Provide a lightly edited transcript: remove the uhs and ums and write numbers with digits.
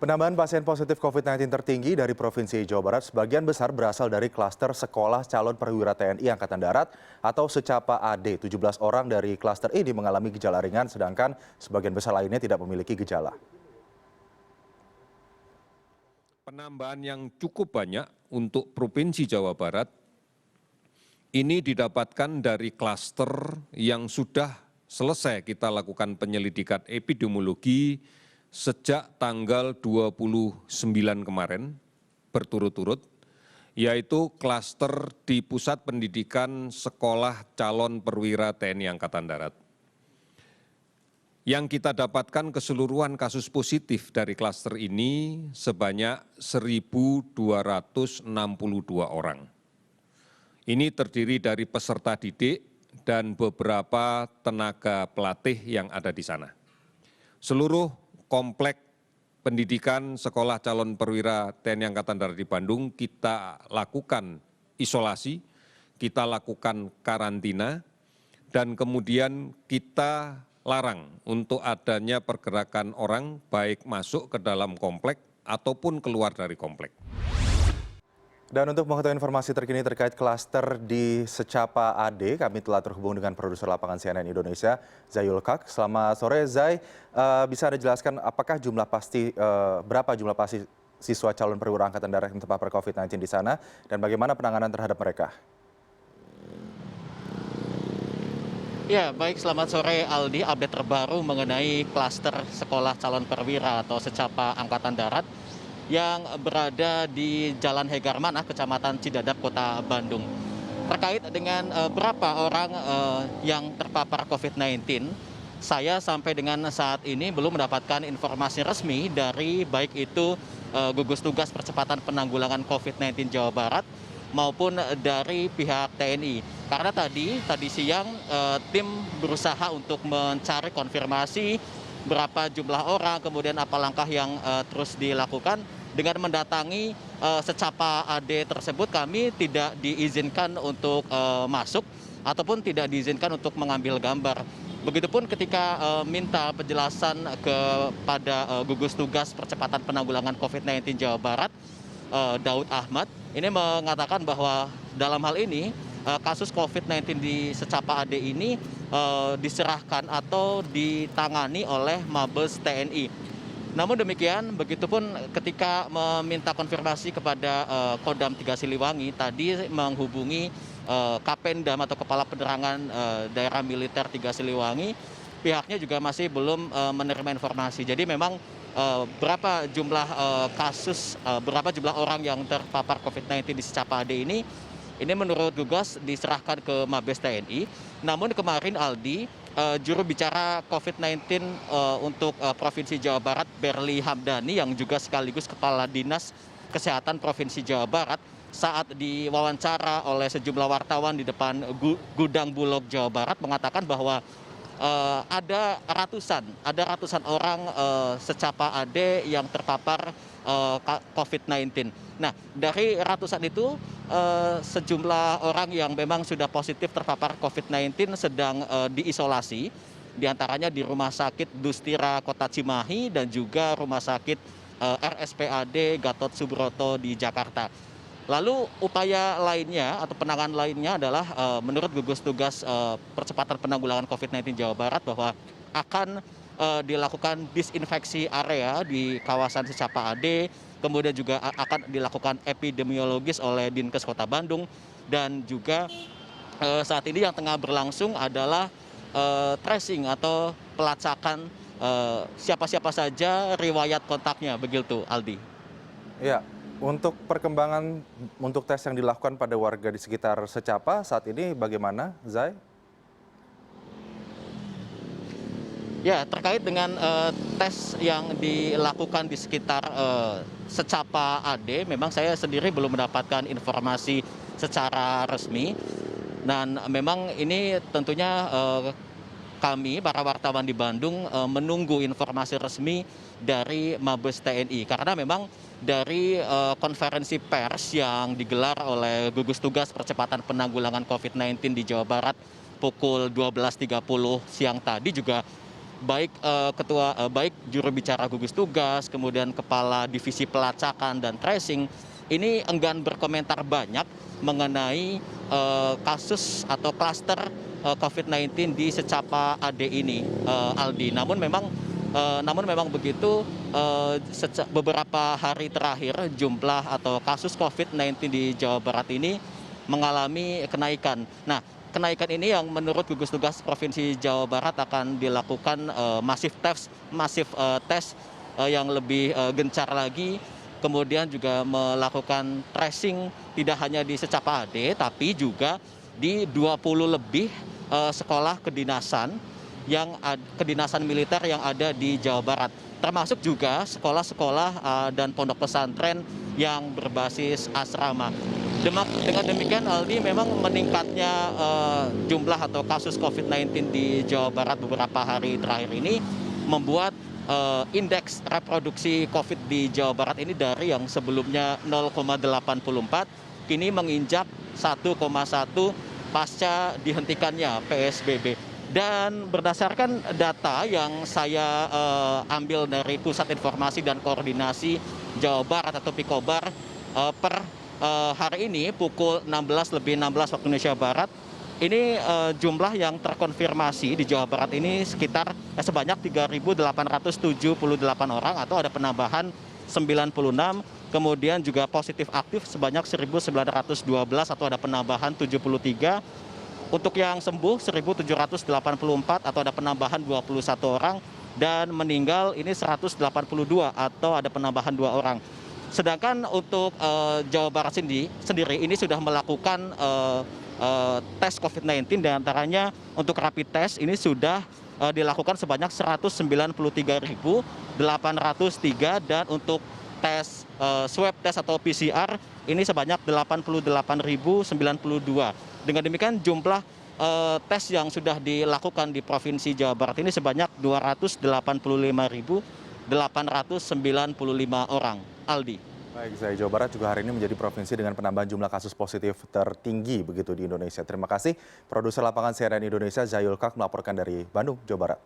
Penambahan pasien positif COVID-19 tertinggi dari Provinsi Jawa Barat sebagian besar berasal dari klaster sekolah calon perwira TNI Angkatan Darat atau secapa AD. 17 orang dari klaster ini mengalami gejala ringan sedangkan sebagian besar lainnya tidak memiliki gejala. Penambahan yang cukup banyak untuk Provinsi Jawa Barat ini didapatkan dari klaster yang sudah selesai kita lakukan penyelidikan epidemiologi sejak tanggal 29 kemarin berturut-turut, yaitu klaster di Pusat Pendidikan Sekolah Calon Perwira TNI Angkatan Darat. Yang kita dapatkan keseluruhan kasus positif dari klaster ini sebanyak 1.262 orang. Ini terdiri dari peserta didik dan beberapa tenaga pelatih yang ada di sana. Seluruh komplek pendidikan Sekolah Calon Perwira TNI Angkatan Darat di Bandung kita lakukan isolasi, kita lakukan karantina, dan kemudian kita larang untuk adanya pergerakan orang baik masuk ke dalam komplek ataupun keluar dari komplek. Dan untuk mengetahui informasi terkini terkait klaster di Secapa AD, kami telah terhubung dengan produser lapangan CNN Indonesia, Zayul Kak. Selamat sore, Zay. Bisa Anda jelaskan apakah berapa jumlah pasti siswa calon perwira Angkatan Darat yang terpapar COVID-19 di sana dan bagaimana penanganan terhadap mereka? Ya, baik, selamat sore Aldi. Update terbaru mengenai klaster sekolah calon perwira atau secapa Angkatan Darat yang berada di Jalan Hegarmanah, Kecamatan Cidadap, Kota Bandung. Terkait dengan berapa orang yang terpapar COVID-19, saya sampai dengan saat ini belum mendapatkan informasi resmi dari baik itu gugus tugas percepatan penanggulangan COVID-19 Jawa Barat maupun dari pihak TNI. Karena tadi siang tim berusaha untuk mencari konfirmasi berapa jumlah orang, kemudian apa langkah yang terus dilakukan. Dengan mendatangi secapa AD tersebut, kami tidak diizinkan untuk masuk ataupun tidak diizinkan untuk mengambil gambar. Begitupun ketika minta penjelasan kepada gugus tugas percepatan penanggulangan COVID-19 Jawa Barat, Daud Ahmad, ini mengatakan bahwa dalam hal ini kasus COVID-19 di secapa AD ini diserahkan atau ditangani oleh Mabes TNI. Namun demikian, begitupun ketika meminta konfirmasi kepada Kodam 3 Siliwangi, tadi menghubungi Kapendam atau Kepala Penerangan Daerah Militer 3 Siliwangi, pihaknya juga masih belum menerima informasi. Jadi memang berapa jumlah berapa jumlah orang yang terpapar COVID-19 di secapa AD ini menurut Gugas diserahkan ke Mabes TNI. Namun kemarin Aldi, juru bicara COVID-19 untuk Provinsi Jawa Barat, Berli Hamdani, yang juga sekaligus Kepala Dinas Kesehatan Provinsi Jawa Barat, saat diwawancara oleh sejumlah wartawan di depan Gudang Bulog Jawa Barat, mengatakan bahwa ada ratusan orang secapa AD yang terpapar COVID-19. Nah, dari ratusan itu sejumlah orang yang memang sudah positif terpapar COVID-19 sedang diisolasi, diantaranya di Rumah Sakit Dustira Kota Cimahi dan juga Rumah Sakit RSPAD Gatot Subroto di Jakarta. Lalu upaya lainnya atau penanganan lainnya adalah menurut gugus tugas percepatan penanggulangan COVID-19 Jawa Barat bahwa akan dilakukan disinfeksi area di kawasan secapa AD, kemudian juga akan dilakukan epidemiologis oleh Dinkes Kota Bandung, dan juga saat ini yang tengah berlangsung adalah tracing atau pelacakan siapa-siapa saja riwayat kontaknya, begitu Aldi. Ya, untuk perkembangan untuk tes yang dilakukan pada warga di sekitar secapa saat ini bagaimana, Zay? Ya, terkait dengan tes yang dilakukan di sekitar secapa AD, memang saya sendiri belum mendapatkan informasi secara resmi. Dan memang ini tentunya kami, para wartawan di Bandung, menunggu informasi resmi dari Mabes TNI. Karena memang dari konferensi pers yang digelar oleh gugus tugas percepatan penanggulangan COVID-19 di Jawa Barat pukul 12.30 siang tadi juga baik juru bicara gugus tugas, kemudian kepala divisi pelacakan dan tracing ini enggan berkomentar banyak mengenai kasus atau klaster COVID-19 di Secapa AD ini, Aldi. Namun memang begitu, beberapa hari terakhir jumlah atau kasus COVID-19 di Jawa Barat ini mengalami kenaikan. Nah, kenaikan ini yang menurut gugus tugas Provinsi Jawa Barat akan dilakukan masif tes yang lebih gencar lagi, kemudian juga melakukan tracing tidak hanya di Secapa AD tapi juga di 20 lebih sekolah kedinasan kedinasan militer yang ada di Jawa Barat, termasuk juga sekolah-sekolah dan pondok pesantren yang berbasis asrama. Dengan demikian, Aldi, memang meningkatnya jumlah atau kasus COVID-19 di Jawa Barat beberapa hari terakhir ini membuat indeks reproduksi COVID di Jawa Barat ini dari yang sebelumnya 0,84 kini menginjak 1,1 pasca dihentikannya PSBB. Dan berdasarkan data yang saya ambil dari Pusat Informasi dan Koordinasi Jawa Barat atau Pikobar, per hari ini pukul 16:16 waktu Indonesia Barat, ini jumlah yang terkonfirmasi di Jawa Barat ini sebanyak 3.878 orang atau ada penambahan 96, kemudian juga positif aktif sebanyak 1.912 atau ada penambahan 73. Untuk yang sembuh 1.784 atau ada penambahan 21 orang, dan meninggal ini 182 atau ada penambahan 2 orang. Sedangkan untuk Jawa Barat sendiri ini sudah melakukan tes COVID-19, diantaranya untuk rapid test ini sudah dilakukan sebanyak 193.803 dan untuk tes swab test atau PCR ini sebanyak 88.092. Dengan demikian jumlah tes yang sudah dilakukan di Provinsi Jawa Barat ini sebanyak 285.895 orang. Aldi. Baik, Zai, Jawa Barat juga hari ini menjadi provinsi dengan penambahan jumlah kasus positif tertinggi begitu di Indonesia. Terima kasih produser lapangan CNN Indonesia Zayul Kak melaporkan dari Bandung, Jawa Barat.